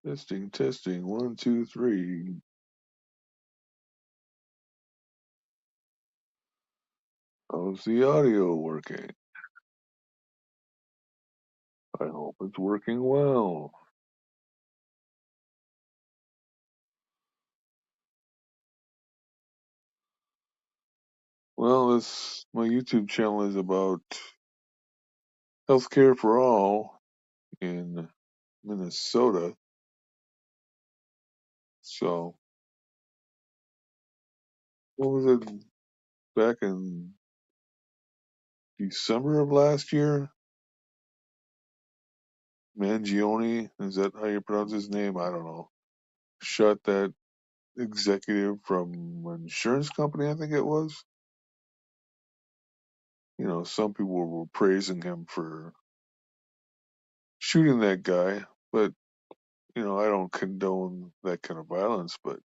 Testing, testing, 1, 2, 3. How's the audio working? I hope it's working well. Well, my YouTube channel is about healthcare for all in Minnesota. So, what was it back in December of last year? Mangione, is that how you pronounce his name? I don't know. Shot that executive from an insurance company, I think it was. Some people were praising him for shooting that guy, but I don't condone that kind of violence, but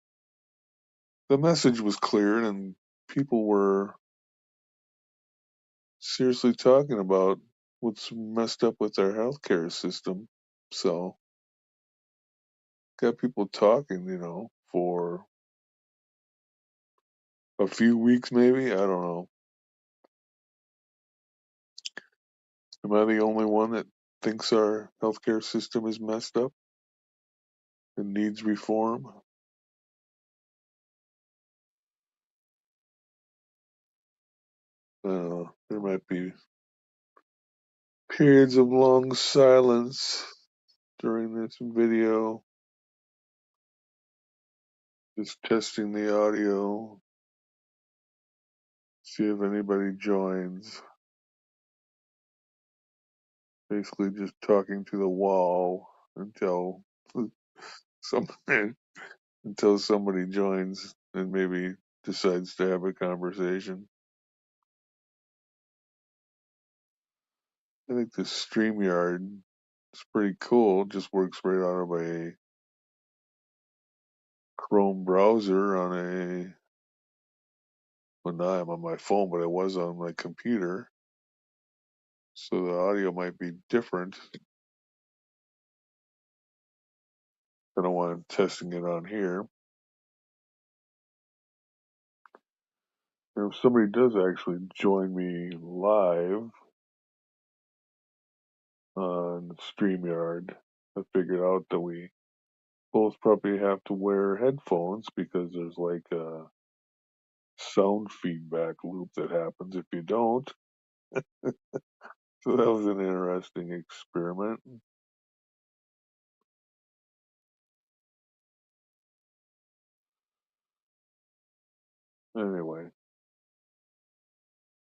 the message was clear and people were seriously talking about what's messed up with our healthcare system. So, got people talking, for a few weeks maybe. I don't know. Am I the only one that thinks our healthcare system is messed up and needs reform? There might be periods of long silence during this video. Just testing the audio. See if anybody joins. Basically just talking to the wall until somebody until somebody joins and maybe decides to have a conversation. I think the StreamYard is pretty cool. It just works right out of a Chrome browser on well, now I'm on my phone, but I was on my computer. So the audio might be different than when I'm testing it on here. And if somebody does actually join me live on StreamYard, I figured out that we both probably have to wear headphones because there's like a sound feedback loop that happens if you don't. So that was an interesting experiment. Anyway,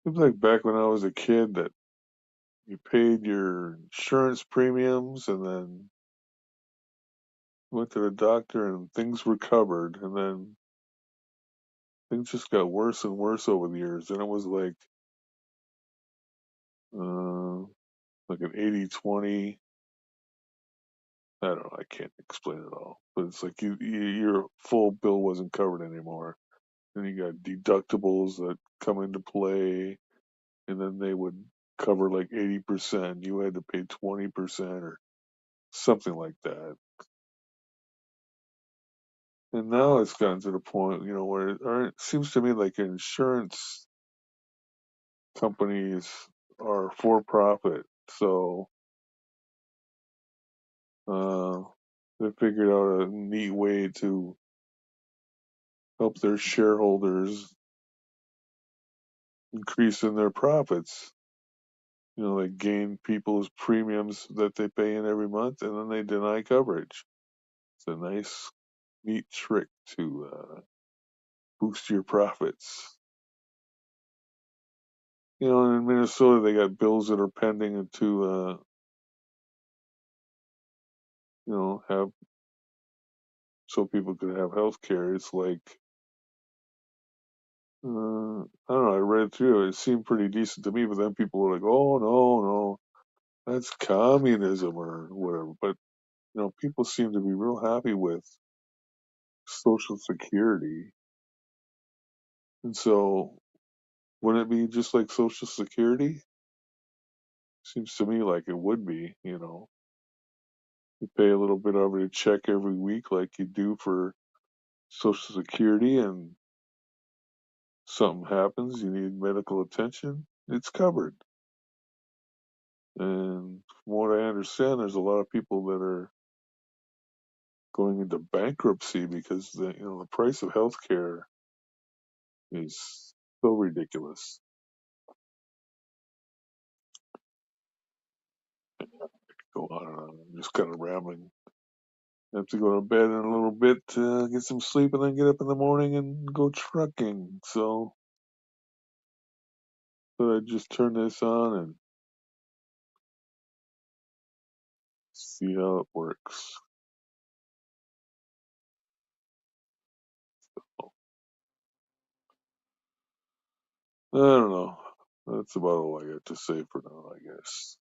seems like back when I was a kid that you paid your insurance premiums and then went to the doctor and things were covered, and then things just got worse and worse over the years. And it was uh, like an 80/20. I don't know. I can't explain it all, but it's like your full bill wasn't covered anymore. And you got deductibles that come into play, and then they would cover like 80%. You had to pay 20% or something like that. And now it's gotten to the point, where it seems to me like insurance companies are for profit. So uh, they figured out a neat way to help their shareholders increase in their profits. They gain people's premiums that they pay in every month, and then they deny coverage. It's a nice, neat trick to boost your profits. In Minnesota, they got bills that are pending to, have so people could have health care. It's like, I don't know. I read through it. It seemed pretty decent to me, but then people were like, "Oh no, no, that's communism or whatever." But people seem to be real happy with Social Security, and so wouldn't it be just like Social Security? Seems to me like it would be. You pay a little bit of it a check every week, like you do for Social Security, and something happens, you need medical attention, it's covered. And from what I understand, there's a lot of people that are going into bankruptcy because the price of healthcare is so ridiculous. Go on and on. I'm just kind of rambling. I have to go to bed in a little bit to get some sleep and then get up in the morning and go trucking. So I just turn this on and see how it works. I don't know. That's about all I got to say for now, I guess.